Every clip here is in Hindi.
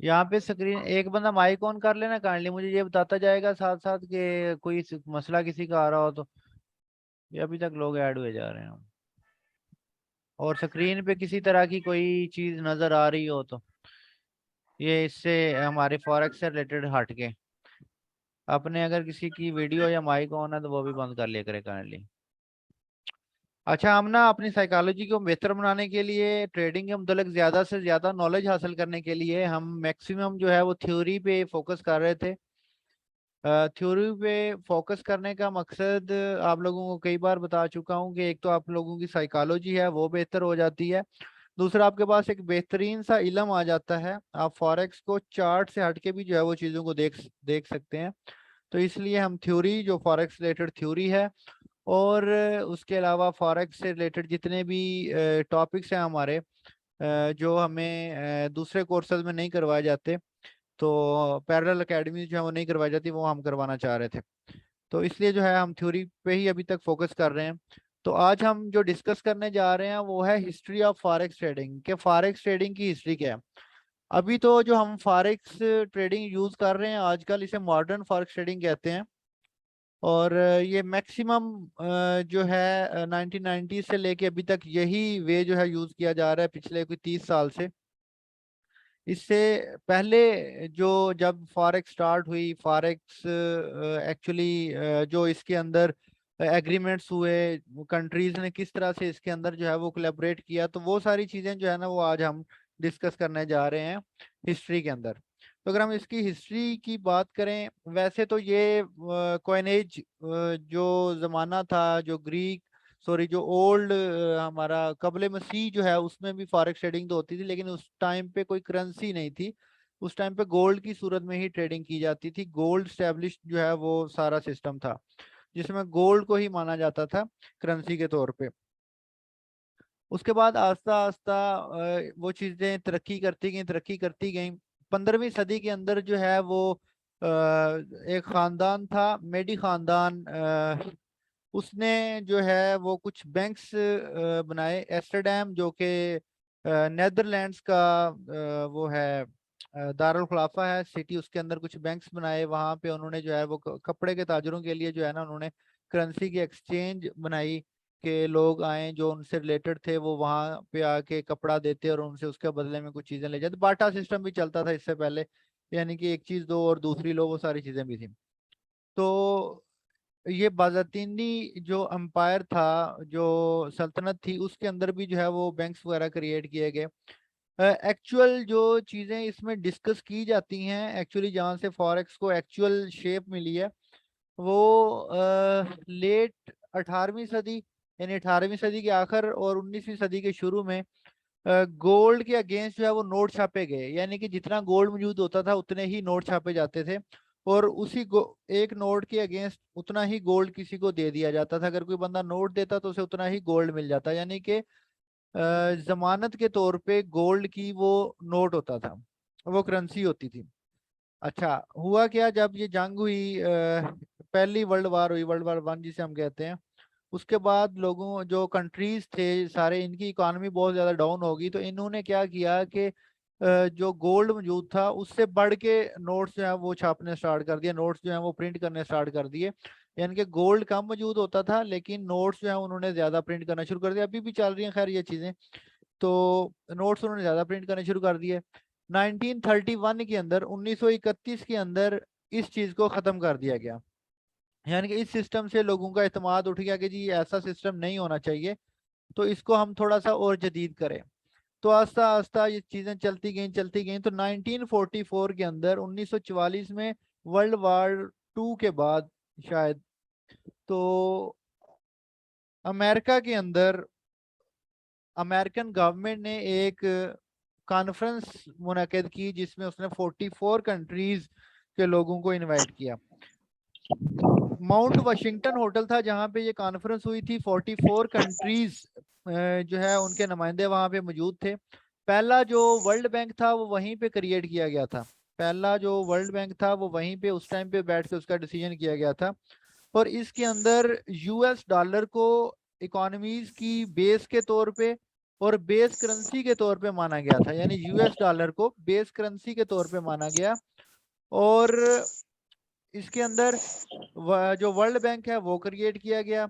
यहाँ पे स्क्रीन एक बंदा माइक ऑन कर लेना काइंडली, मुझे ये बताता जाएगा साथ साथ कि कोई मसला किसी का आ रहा हो तो। ये अभी तक लोग ऐड हुए जा रहे हैं। और स्क्रीन पे किसी तरह की कोई चीज नजर आ रही हो तो ये इससे हमारे फॉरेक्स से रिलेटेड हट के अपने अगर किसी की वीडियो या माइक ऑन है तो वो भी बंद कर लिया करे काइंडली। अच्छा, हम ना अपनी साइकोलॉजी को बेहतर बनाने के लिए, ट्रेडिंग के मतलब ज्यादा से ज्यादा नॉलेज हासिल करने के लिए हम मैक्सिमम जो है वो थ्योरी पे फोकस कर रहे थे। थ्योरी पे फोकस करने का मकसद आप लोगों को कई बार बता चुका हूँ कि एक तो आप लोगों की साइकोलॉजी है वो बेहतर हो जाती है। दूसरा, आपके पास एक बेहतरीन सा इल्म आ जाता है, आप फॉरेक्स को चार्ट से हटके भी जो है वो चीज़ों को देख देख सकते हैं। तो इसलिए हम थ्योरी, जो फॉरेक्स रिलेटेड थ्योरी है, और उसके अलावा फॉरेक्स से रिलेटेड जितने भी टॉपिक्स हैं हमारे, जो हमें दूसरे कोर्सेज में नहीं करवाए जाते, तो पैरेलल एकेडमी जो है वो नहीं करवाई जाती, वो हम करवाना चाह रहे थे। तो इसलिए जो है हम थ्योरी पे ही अभी तक फोकस कर रहे हैं। तो आज हम जो डिस्कस करने जा रहे हैं वो है हिस्ट्री ऑफ फॉरेक्स ट्रेडिंग, के फॉरेक्स ट्रेडिंग की हिस्ट्री क्या है। अभी तो जो हम फॉरेक्स ट्रेडिंग यूज कर रहे हैं आजकल, इसे मॉडर्न फॉरेक्स ट्रेडिंग कहते हैं। और ये मैक्सिमम जो है 1990 से लेके अभी तक यही वे जो है यूज किया जा रहा है पिछले कोई 30 साल से। इससे पहले जो जब फॉरेक्स स्टार्ट हुई, फॉरेक्स एक्चुअली जो इसके अंदर एग्रीमेंट्स हुए, कंट्रीज ने किस तरह से इसके अंदर जो है वो कोलैबोरेट किया, तो वो सारी चीजें जो है ना वो आज हम डिस्कस करने जा रहे हैं हिस्ट्री के अंदर। तो अगर हम इसकी हिस्ट्री की बात करें, वैसे तो ये कॉइनेज जो जमाना था, जो ग्रीक, सॉरी जो ओल्ड हमारा कबले मसीह जो है उसमें भी फॉरेक्स ट्रेडिंग तो होती थी, लेकिन उस टाइम पे कोई करेंसी नहीं थी। उस टाइम पे गोल्ड की सूरत में ही ट्रेडिंग की जाती थी। गोल्ड स्टैब्लिश जो है वो सारा सिस्टम था, जिसमें गोल्ड को ही माना जाता था करेंसी के तौर पे। उसके बाद आस्ता आस्ता वो चीजें तरक्की करती गई। 15वीं सदी के अंदर जो है वो एक खानदान था, मेडी खानदान, उसने जो है वो कुछ बैंक्स बनाए। एम्स्टर्डम जो कि नेदरलैंड्स का वो है, दारुल खुलाफा है सिटी, उसके अंदर कुछ बैंक्स बनाए। वहां पे उन्होंने जो है वो कपड़े के ताजरों के लिए जो है ना उन्होंने करेंसी की एक्सचेंज बनाई, कि लोग आए जो उनसे रिलेटेड थे वो वहां पे आके कपड़ा देते और उनसे उसके बदले में कुछ चीजें ले जाते। बाटा सिस्टम भी चलता था इससे पहले, यानी कि एक चीज दो और दूसरी लो, वो सारी चीजें भी थी। तो ये बाज़ातिनी जो एम्पायर था, जो सल्तनत थी, उसके अंदर भी जो है वो बैंक्स वगैरह क्रिएट किए गए। एक्चुअल जो चीज़ें इसमें डिस्कस की जाती हैं, एक्चुअली जहाँ से फॉरेक्स को एक्चुअल शेप मिली है, वो लेट 18वीं सदी, यानी 18वीं सदी के आखिर और 19वीं सदी के शुरू में गोल्ड के अगेंस्ट जो है वो नोट छापे गए। यानी कि जितना गोल्ड मौजूद होता था उतने ही नोट छापे जाते थे, और उसी एक नोट के अगेंस्ट उतना ही गोल्ड किसी को दे दिया जाता था। अगर कोई बंदा नोट देता तो उसे उतना ही गोल्ड मिल जाता, यानी कि जमानत के तौर पे गोल्ड की वो नोट होता था, वो करेंसी होती थी। अच्छा, हुआ क्या, जब ये जंग हुई, पहली वर्ल्ड वार हुई, वर्ल्ड वार वन जिसे हम कहते हैं, उसके बाद लोगों, जो कंट्रीज थे सारे, इनकी इकोनॉमी बहुत ज़्यादा डाउन हो गई। तो इन्होंने क्या किया कि जो गोल्ड मौजूद था उससे बढ़ के नोट्स जो है वो छापने स्टार्ट कर दिए, नोट्स जो है वो प्रिंट करने स्टार्ट कर दिए। यानी कि गोल्ड कम मौजूद होता था, लेकिन नोट्स जो है उन्होंने ज़्यादा प्रिंट करना शुरू कर दिया। अभी भी चल रही हैं खैर ये चीज़ें। तो नोट्स उन्होंने ज़्यादा प्रिंट करने शुरू कर दिए। 1931 के अंदर, 1931 के अंदर इस चीज़ को ख़त्म कर दिया गया। यानी कि इस सिस्टम से लोगों का इत्मीनान उठ गया कि जी ऐसा सिस्टम नहीं होना चाहिए, तो इसको हम थोड़ा सा और जदीद करें। तो आस्ता आस्ता ये चीज़ें चलती गई। तो 1944 के अंदर, 1944 में, वर्ल्ड वार टू के बाद शायद, तो अमेरिका के अंदर अमेरिकन गवर्नमेंट ने एक कॉन्फ्रेंस मुनक्किद की, जिसमें उसने 44 कंट्रीज के लोगों को इनवाइट किया। माउंट वाशिंगटन होटल था जहां पे ये कॉन्फ्रेंस हुई थी। 44 कंट्रीज जो है उनके नुमाइंदे वहां पे मौजूद थे। पहला जो वर्ल्ड बैंक था वो वहीं पे क्रिएट किया गया था। पहला जो वर्ल्ड बैंक था वो वहीं पे उस टाइम पे बैठ के उसका डिसीजन किया गया था। और इसके अंदर यूएस डॉलर को इकोनॉमीज की बेस के तौर पे और बेस करेंसी के तौर पे माना गया था, यानी यूएस डॉलर को बेस करेंसी के तौर पे माना गया। और इसके अंदर जो वर्ल्ड बैंक है वो क्रिएट किया गया।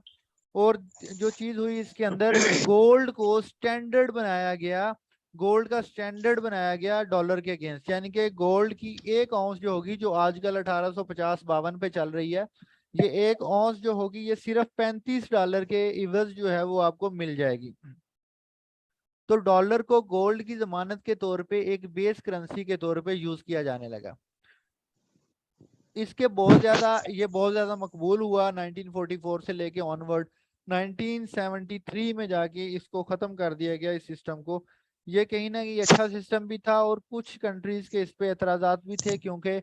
और जो चीज हुई इसके अंदर, गोल्ड को स्टैंडर्ड बनाया गया, गोल्ड का स्टैंडर्ड बनाया गया डॉलर के अगेंस्ट। यानी कि गोल्ड की एक औंस जो होगी, जो आजकल 1850-52 पे चल रही है, ये एक औंस जो होगी ये सिर्फ $35 के इवज जो है वो आपको मिल जाएगी। तो डॉलर को गोल्ड की जमानत के तौर पे एक बेस करेंसी के तौर पे यूज किया जाने लगा। इसके बहुत ज्यादा मकबूल हुआ 1944 से लेके ऑनवर्ड। 1973 में जाके इसको खत्म कर दिया गया इस सिस्टम को। ये कहीं ना कहीं अच्छा सिस्टम भी था, और कुछ कंट्रीज के इस पे एतराजात भी थे, क्योंकि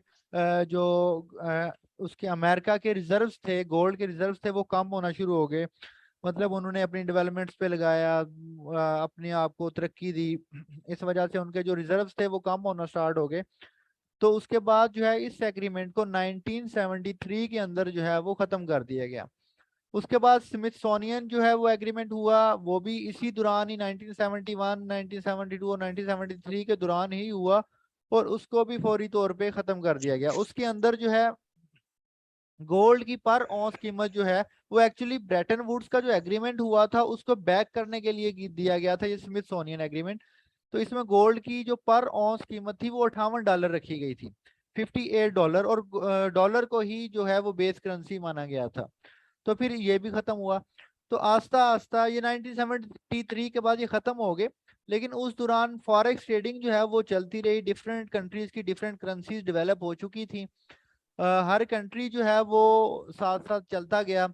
उसके अमेरिका के रिजर्व्स थे, गोल्ड के रिजर्व्स थे, वो कम होना शुरू हो गए। मतलब उन्होंने अपनी डेवलपमेंट्स पे लगाया, अपने आप को तरक्की दी, इस वजह से उनके जो रिजर्व्स थे वो कम होना स्टार्ट हो गए। तो उसके बाद जो है इस एग्रीमेंट को 1973 के अंदर जो है वो खत्म कर दिया गया। उसके बाद स्मिथसोनियन जो है वो एग्रीमेंट हुआ, वो भी इसी दौरान ही 1971, 1972 और 1973 के दौरान ही हुआ, और उसको भी फौरी तौर पे खत्म कर दिया गया। उसके अंदर जो है गोल्ड की पर औंस कीमत जो है वो एक्चुअली ब्रेटन वुड्स का जो एग्रीमेंट हुआ था उसको बैक करने के लिए दिया गया था, ये स्मिथसोनियन एग्रीमेंट। तो इसमें गोल्ड की जो पर औंस कीमत थी वो $58 रखी गई थी, $58, और डॉलर को ही जो है वो बेस करेंसी माना गया था। तो फिर ये भी खत्म हुआ। तो आस्ता आस्ता ये 1973 के बाद ये खत्म हो गए। लेकिन उस दौरान फॉरेक्स ट्रेडिंग जो है वो चलती रही, डिफरेंट कंट्रीज की डिफरेंट करेंसीज डेवलप हो चुकी थी। हर कंट्री जो है वो साथ साथ चलता गया,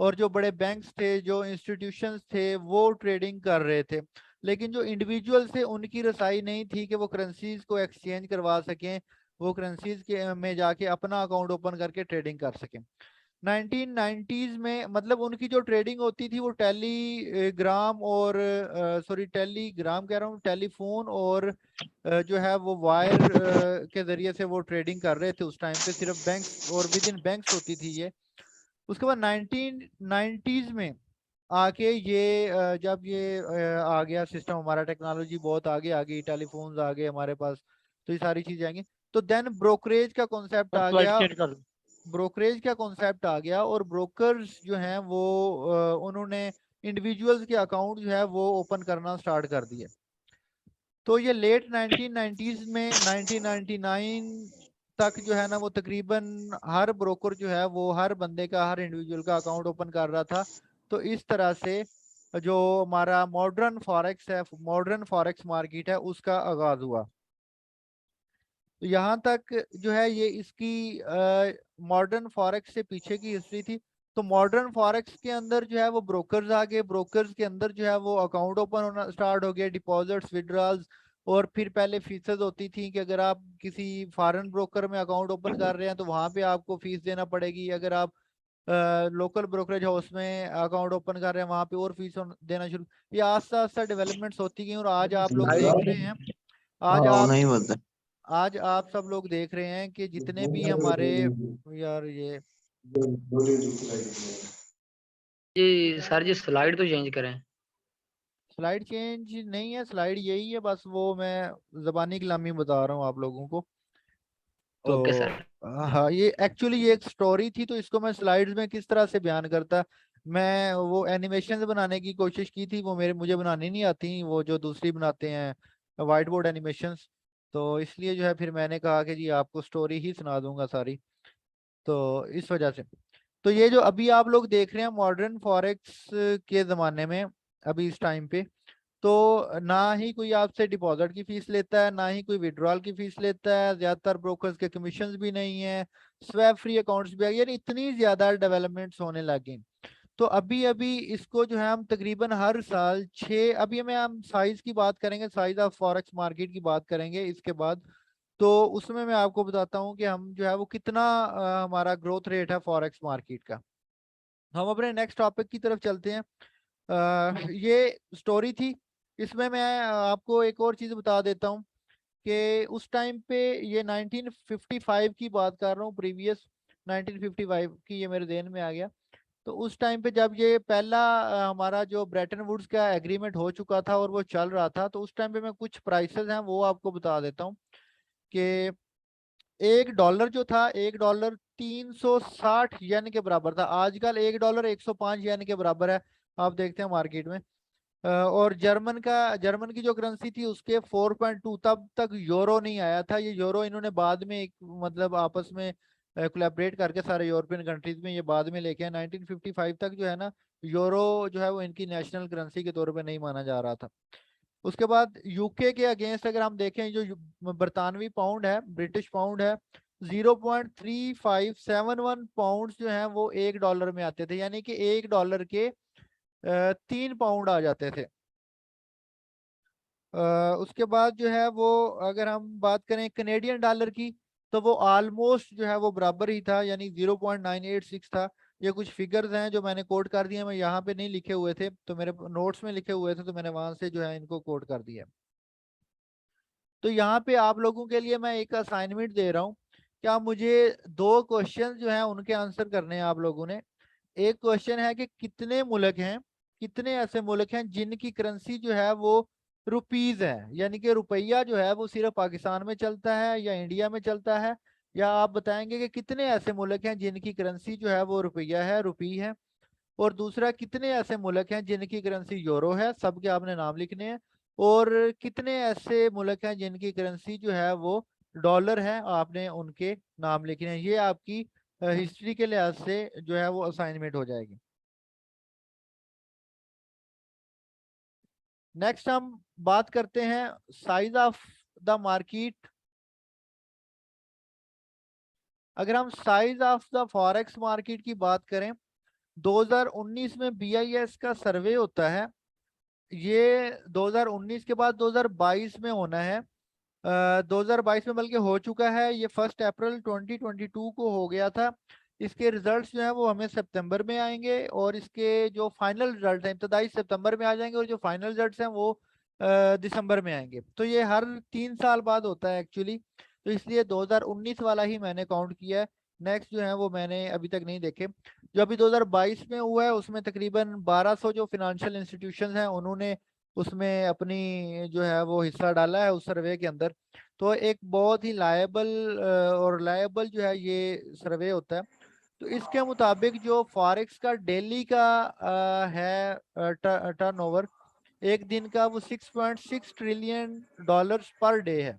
और जो बड़े बैंक्स थे, जो इंस्टीट्यूशंस थे, वो ट्रेडिंग कर रहे थे। लेकिन जो इंडिविजुअल्स थे उनकी रसाई नहीं थी कि वो करेंसीज को एक्सचेंज करवा सकें, वो करेंसीज के में जाके अपना अकाउंट ओपन करके ट्रेडिंग कर सकें। 1990s में मतलब उनकी जो ट्रेडिंग होती थी वो टेलीग्राम और टेलीग्राम कह रहा हूँ, टेलीफोन और जो है वो वायर के जरिए से वो ट्रेडिंग कर रहे थे उस टाइम पे, सिर्फ बैंक्स और विद इन बैंक्स होती थी ये। उसके बाद 1990s में आके ये जब ये आ गया सिस्टम, हमारा टेक्नोलॉजी बहुत आगे आ गई, टेलीफोन्स आ गए हमारे पास, तो ये सारी चीजें आएंगी। तो देन ब्रोकरेज का कॉन्सेप्ट आ स्लाइड गया, चेंज कर लो। ब्रोकरेज का कॉन्सेप्ट आ गया, और ब्रोकर्स जो हैं वो उन्होंने इंडिविजुअल्स के अकाउंट जो है वो ओपन करना स्टार्ट कर दिए। तो ये लेट 1990s में 1999 तक जो है ना वो तकरीबन हर ब्रोकर जो है वो हर बंदे का, हर इंडिविजुअल का अकाउंट ओपन कर रहा था। तो इस तरह से जो हमारा मॉडर्न फॉरेक्स है, मॉडर्न फॉरेक्स मार्केट है, उसका आगाज हुआ। तो यहाँ तक जो है ये इसकी मॉडर्न फॉरेक्स से पीछे की हिस्ट्री थी। तो मॉडर्न फॉरेक्स के अंदर जो है वो ब्रोकर्स आ गए, ब्रोकर्स के अंदर जो है वो अकाउंट ओपन होना स्टार्ट हो गया, डिपॉजिट्स, विड्रॉल्स। और फिर पहले फीसद होती थी कि अगर आप किसी फॉरेन ब्रोकर में अकाउंट ओपन कर रहे हैं तो वहां पे आपको फीस देना पड़ेगी, अगर आप लोकल ब्रोकरेज हाउस में अकाउंट ओपन कर रहे हैं वहां पे और फीस देना शुरू। ये आस्ता आस्ता डेवलपमेंट्स होती गई, और आज आप लोग देख रहे हैं, आज हाँ आप नहीं बोलते। आज आप सब लोग देख रहे हैं कि जितने भी हमारे, यार ये जी सर जी, स्लाइड तो चेंज करें। स्लाइड चेंज नहीं है, स्लाइड यही है, बस वो मैं जबानी कलामी बता रहा हूँ आप लोगों को। ओके तो सर। हाँ, ये एक्चुअली ये एक स्टोरी थी, तो इसको मैं स्लाइड्स में किस तरह से बयान करता, मैं वो एनिमेशन बनाने की कोशिश की थी, वो मुझे बनानी नहीं आती, वो जो दूसरी बनाते हैं वाइट बोर्ड एनिमेशंस। तो इसलिए जो है फिर मैंने कहा कि जी आपको स्टोरी ही सुना दूंगा सारी, तो इस वजह से। तो ये जो अभी आप लोग देख रहे हैं मॉडर्न फॉरेक्स के ज़माने में, अभी इस टाइम पे, तो ना ही कोई आपसे डिपॉजिट की फीस लेता है, ना ही कोई विड्रॉल की फीस लेता है, ज़्यादातर ब्रोकर्स के कमीशंस भी नहीं है, स्वैप फ्री अकाउंट्स भी आ गए, यानी इतनी ज़्यादा डेवलपमेंट्स होने लगी। तो अभी अभी इसको जो है हम तकरीबन हर साल छः, अभी मैं हम साइज की बात करेंगे, साइज ऑफ फॉरेक्स मार्केट की बात करेंगे इसके बाद। तो उसमें मैं आपको बताता हूँ कि हम जो है वो कितना हमारा ग्रोथ रेट है फॉरेक्स मार्केट का। हम अपने नेक्स्ट टॉपिक की तरफ चलते हैं। ये स्टोरी थी, इसमें मैं आपको एक और चीज़ बता देता हूँ कि उस टाइम पे, ये 1955 की बात कर रहा हूँ, प्रीवियस 1955 की, ये मेरे ध्यान में आ गया। तो उस टाइम पे जब ये पहला हमारा जो ब्रेटन वुड्स का एग्रीमेंट हो चुका था और वो चल रहा था, तो उस टाइम पे मैं कुछ प्राइसेस हैं वो आपको बता देता हूँ कि $1 जो था, $1 360 येन के बराबर था। आजकल $1 105 येन के बराबर है, आप देखते हैं मार्केट में। और जर्मन की जो करेंसी थी उसके 4.2, तब तक यूरो नहीं आया था। ये यूरो इन्होंने बाद में एक मतलब आपस में कोलैबोरेट करके सारे यूरोपियन कंट्रीज में ये बाद में लेके आए। 1955 तक जो है ना, यूरो जो है वो इनकी नेशनल करेंसी के तौर पे नहीं माना जा रहा था। उसके बाद यूके के अगेंस्ट अगर हम देखें, जो बरतानवी पाउंड है, ब्रिटिश पाउंड है, 0.3571 पाउंड जो है वो $1 में आते थे, यानी कि $1 के 3 पाउंड आ जाते थे। उसके बाद जो है वो अगर हम बात करें कनेडियन डॉलर की, तो वो ऑलमोस्ट जो है वो बराबर ही था, यानी 0.986 था। ये कुछ फिगर्स हैं जो मैंने कोट कर दिए, मैं यहाँ पे नहीं लिखे हुए थे, तो मेरे नोट्स में लिखे हुए थे, तो मैंने वहां से जो है इनको कोट कर दिया। तो यहाँ पे आप लोगों के लिए मैं एक असाइनमेंट दे रहा हूँ, क्या मुझे 2 क्वेश्चन जो है उनके आंसर करने हैं आप लोगों ने। एक क्वेश्चन है कि कितने मुल्क हैं, कितने ऐसे मुल्क हैं जिनकी करेंसी जो है वो रुपीज है, यानी कि रुपया जो है वो सिर्फ पाकिस्तान में चलता है या इंडिया में चलता है। या आप बताएंगे कि कितने ऐसे मुल्क हैं जिनकी करेंसी जो है वो रुपया है, रुपी है। और दूसरा, कितने ऐसे मुल्क हैं जिनकी करेंसी यूरो है, सबके आपने नाम लिखने हैं। और कितने ऐसे मुल्क हैं जिनकी करेंसी जो है वो डॉलर है, आपने उनके नाम लिखने हैं। ये आपकी हिस्ट्री के लिहाज से जो है वो असाइनमेंट हो जाएगी। नेक्स्ट हम बात करते हैं साइज ऑफ द मार्केट। अगर हम size of the forex market की बात करें, 2019 में बीआईएस का सर्वे होता है। ये 2019 के बाद 2022 में होना है। 2022 में बल्कि हो चुका है, ये 1 अप्रैल 2022 को हो गया था। इसके रिजल्ट्स जो है वो हमें सितंबर में आएंगे, और इसके जो फाइनल रिजल्ट हैं इब्तदाई सितंबर में आ जाएंगे, और जो फाइनल रिजल्ट्स हैं वो दिसंबर में आएंगे। तो ये हर 3 साल बाद होता है एक्चुअली, तो इसलिए 2019 वाला ही मैंने काउंट किया है। नेक्स्ट जो है वो मैंने अभी तक नहीं देखे। जो अभी 2022 में हुआ है उसमें तकरीबन 1200 जो फिनेंशियल इंस्टीट्यूशंस हैं उन्होंने उसमें अपनी जो है वो हिस्सा डाला है उस सर्वे के अंदर। तो एक बहुत ही लायबल और लायबल जो है ये सर्वे होता है। तो इसके मुताबिक जो फॉरेक्स का डेली का है टर्नओवर, एक दिन का, वो 6.6 ट्रिलियन डॉलर्स पर डे है।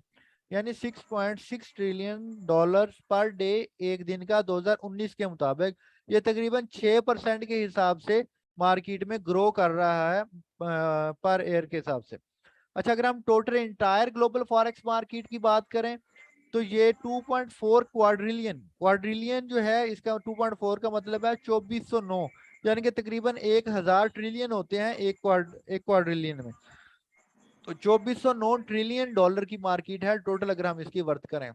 यानी 6.6 ट्रिलियन डॉलर्स पर डे एक दिन का 2019 के मुताबिक। ये तकरीबन 6% के हिसाब से मार्केट में ग्रो कर रहा है पर एयर के हिसाब से। अच्छा, अगर हम total entire global forex market की बात करें, तो ये 2.4 क्वाड्रिलियन, क्वाड्रिलियन जो है इसका 2.4 का मतलब है 2409, यानी कि तकरीबन 1000 ट्रिलियन होते हैं एक क्वाड्रिलियन में। तो 2409 ट्रिलियन डॉलर की मार्केट है टोटल, अगर हम इसकी वर्त करें।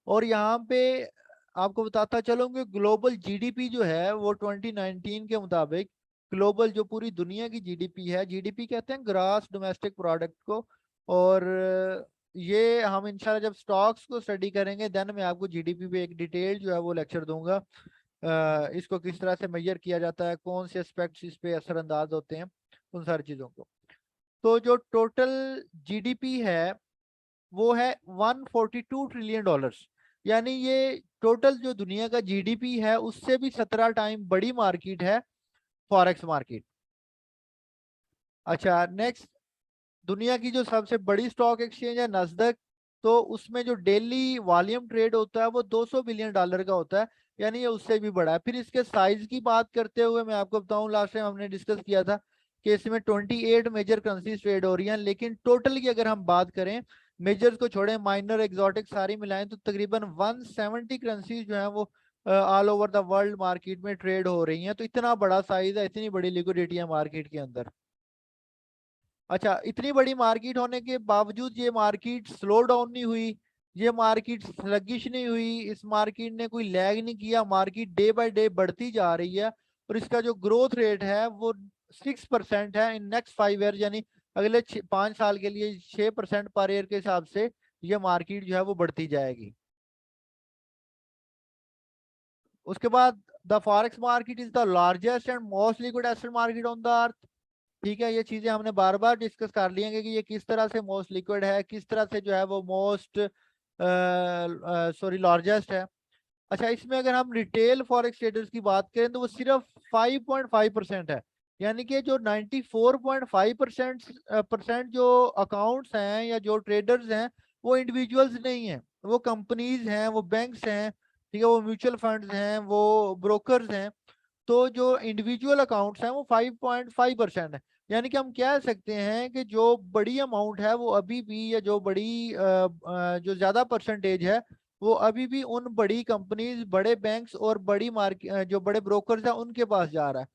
और यहाँ पे आपको बताता चलूंगा, ग्लोबल जीडीपी जो है वो 2019 के मुताबिक, ग्लोबल जो पूरी दुनिया की जीडीपी है, जीडीपी कहते हैं ग्रास डोमेस्टिक प्रोडक्ट को। और ये हम इंशाल्लाह जब स्टॉक्स को स्टडी करेंगे देन मैं आपको जीडीपी पे एक डिटेल जो है वो लेक्चर दूंगा। इसको किस तरह से मेजर किया जाता है, कौन से एस्पेक्ट्स इस पे असरअंदाज होते हैं, उन सारी चीजों को। तो जो टोटल जीडीपी है वो है 142 ट्रिलियन डॉलर्स, यानी ये टोटल जो दुनिया का जीडीपी है उससे भी 17 टाइम बड़ी मार्केट है फॉरेक्स मार्केट। अच्छा, नेक्स्ट, दुनिया की जो सबसे बड़ी स्टॉक एक्सचेंज है नस्दक, तो उसमें जो डेली वॉल्यूम ट्रेड होता है वो 200 बिलियन डॉलर का होता है, यानी ये उससे भी बड़ा है। फिर इसके साइज की बात करते हुए मैं आपको बताऊं, लास्ट टाइम हमने डिस्कस किया था कि इसमें 28 मेजर करेंसीज ट्रेड हो रही हैं, लेकिन टोटल की अगर हम बात करें, मेजर्स को छोड़े, माइनर एग्जॉटिक सारी मिलाएं, तो तकरीबन 170 करेंसीज जो है वो all over the world market में ट्रेड हो रही हैं। तो इतना बड़ा साइज है, इतनी बड़ी लिक्विडिटी है मार्केट के अंदर। अच्छा, इतनी बड़ी मार्केट होने के बावजूद ये मार्केट स्लो डाउन नहीं हुई, ये मार्केट स्लगिश नहीं हुई, इस मार्केट ने कोई लैग नहीं किया, मार्केट डे बाय डे बढ़ती जा रही है। और इसका जो ग्रोथ रेट है वो 6% है इन नेक्स्ट 5 ईयर, यानी अगले 5 साल के लिए 6% पर ईयर के हिसाब से ये मार्केट जो है वो बढ़ती जाएगी। उसके बाद the forex market is the largest and most liquid asset market on the earth. ठीक है, ये चीजें हमने बार बार डिस्कस कर ली हैं कि ये किस तरह से मोस्ट लिक्विड है, किस तरह से जो है वो मोस्ट लार्जेस्ट है। अच्छा, इसमें अगर हम रिटेल फॉरेक्स ट्रेडर्स की बात करें तो वो सिर्फ 5.5% है। यानी कि जो 94.5% जो अकाउंट्स हैं या जो ट्रेडर्स हैं वो इंडिविजुअल्स नहीं हैं, वो कंपनीज हैं, वो बैंक्स हैं, ठीक है, वो म्यूचुअल फंड्स हैं, वो ब्रोकर्स हैं। तो जो इंडिविजुअल अकाउंट्स हैं वो 5.5% है। यानी कि हम कह सकते हैं कि जो बड़ी अमाउंट है वो अभी भी, या जो बड़ी जो ज्यादा परसेंटेज है वो अभी भी उन बड़ी कंपनीज, बड़े बैंक्स और बड़ी मार्केट जो बड़े ब्रोकर्स हैं उनके पास जा रहा है।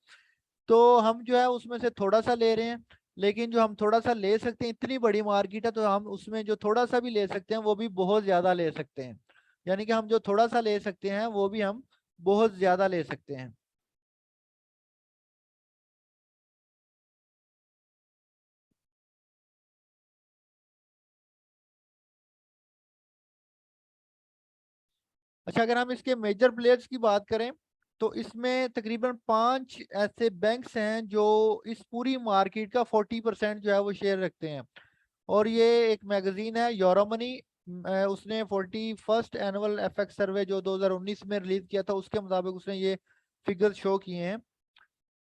तो हम जो है उसमें से थोड़ा सा ले रहे हैं, लेकिन जो हम थोड़ा सा ले सकते हैं, इतनी बड़ी मार्केट है तो हम उसमें जो थोड़ा सा भी ले सकते हैं वो भी बहुत ज्यादा ले सकते हैं। यानी कि हम जो थोड़ा सा ले सकते हैं वो भी हम बहुत ज्यादा ले सकते हैं। अच्छा, अगर हम इसके मेजर प्लेयर्स की बात करें तो इसमें तकरीबन 5 ऐसे बैंक्स हैं जो इस पूरी मार्केट का 40% जो है वो शेयर रखते हैं। और ये एक मैगजीन है यूरोमनी, उसने 41st एनुअल एफएक्स सर्वे जो 2019 में रिलीज किया था उसके मुताबिक उसने ये फिगर शो किए हैं।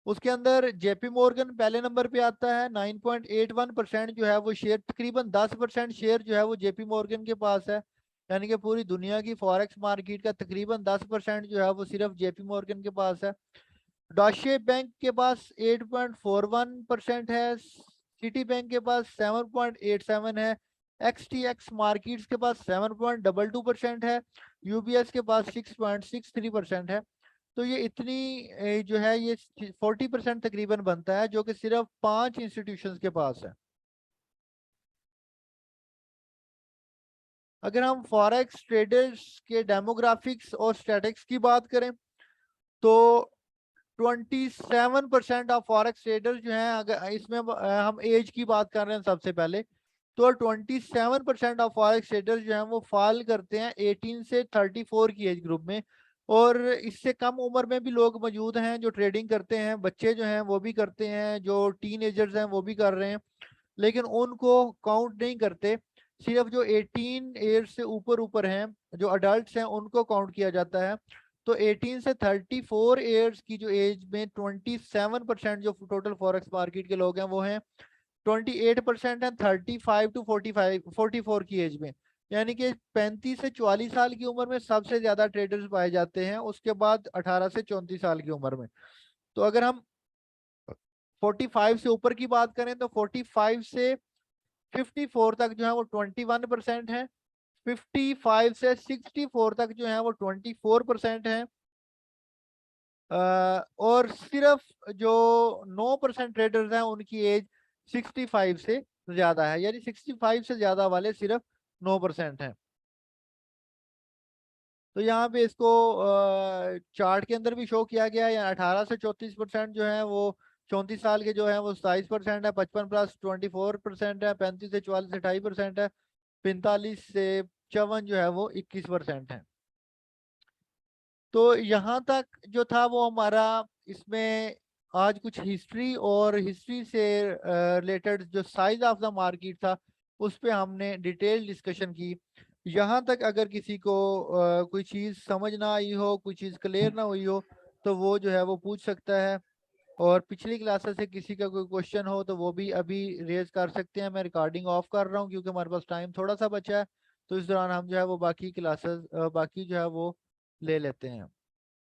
उसके अंदर जेपी मॉर्गन पहले नंबर पे आता है, 9.81% जो है वो शेयर, तकरीबन 10% शेयर जो है वो जेपी मॉर्गन के पास है। यानी कि पूरी दुनिया की फॉरेक्स मार्केट का तकरीबन 10% जो है वो सिर्फ जेपी मॉर्गन के पास है। डॉशे बैंक के पास 8.41% है, सिटी बैंक के पास 7.87 है, एक्सटीएक्स मार्केट्स के पास 7.22% है, यूबीएस के पास 6.63% है। तो ये इतनी जो है ये 40% तकरीबन बनता है, जो कि सिर्फ 5 इंस्टीट्यूशंस के पास है। अगर हम फॉरेक्स ट्रेडर्स के डेमोग्राफिक्स और स्टैटिक्स की बात करें तो 27% ऑफ फॉरेक्स ट्रेडर्स जो हैं, अगर इसमें हम एज की बात कर रहे हैं सबसे पहले, तो 27% ऑफ फॉरेक्स ट्रेडर्स जो हैं वो फॉल करते हैं 18 से 34 की एज ग्रुप में। और इससे कम उम्र में भी लोग मौजूद हैं जो ट्रेडिंग करते हैं, बच्चे जो हैं वो भी करते हैं, जो टीन हैं वो भी कर रहे हैं, लेकिन उनको काउंट नहीं करते। सिर्फ जो 18 ईयर्स से ऊपर ऊपर हैं, जो अडल्ट हैं, उनको काउंट किया जाता है। तो 18 से 34 ईयर्स की जो एज में 27% जो टोटल फॉरेक्स मार्केट के लोग हैं वो हैं, 28% है 35 टू 44 की एज में। यानी कि 35 से 44 साल की उम्र में सबसे ज्यादा ट्रेडर्स पाए जाते हैं, उसके बाद 18 से 34 साल की उम्र में। तो अगर हम 45 से ऊपर की बात करें तो 45 से 54 तक जो है वो 21% है, 55 से 64 तक जो है वो 24% है। और सिर्फ जो 9% ट्रेडर्स हैं उनकी एज 65 से ज्यादा है, यानी 65 से ज्यादा वाले सिर्फ 9% हैं। तो यहाँ पे इसको चार्ट के अंदर भी शो किया गया है, 18 से 34% जो है वो 34 साल के जो है वो 27% है, 55 प्लस 24% है, 35 से 44 28% है, 45 से 54 जो है वो 21% है। तो यहाँ तक जो था वो हमारा इसमें आज कुछ हिस्ट्री और हिस्ट्री से रिलेटेड जो साइज ऑफ द मार्केट था उस पे हमने डिटेल डिस्कशन की। यहाँ तक अगर किसी को कोई चीज़ समझ ना आई हो, कोई चीज़ क्लियर ना हुई हो, तो वो जो है वो पूछ सकता है। और पिछली क्लासेस से किसी का कोई क्वेश्चन हो तो वो भी अभी रेज कर सकते हैं। मैं रिकॉर्डिंग ऑफ कर रहा हूँ क्योंकि हमारे पास टाइम थोड़ा सा बचा है, तो इस दौरान हम जो है वो बाकी क्लासेस बाकी जो है वो ले लेते हैं।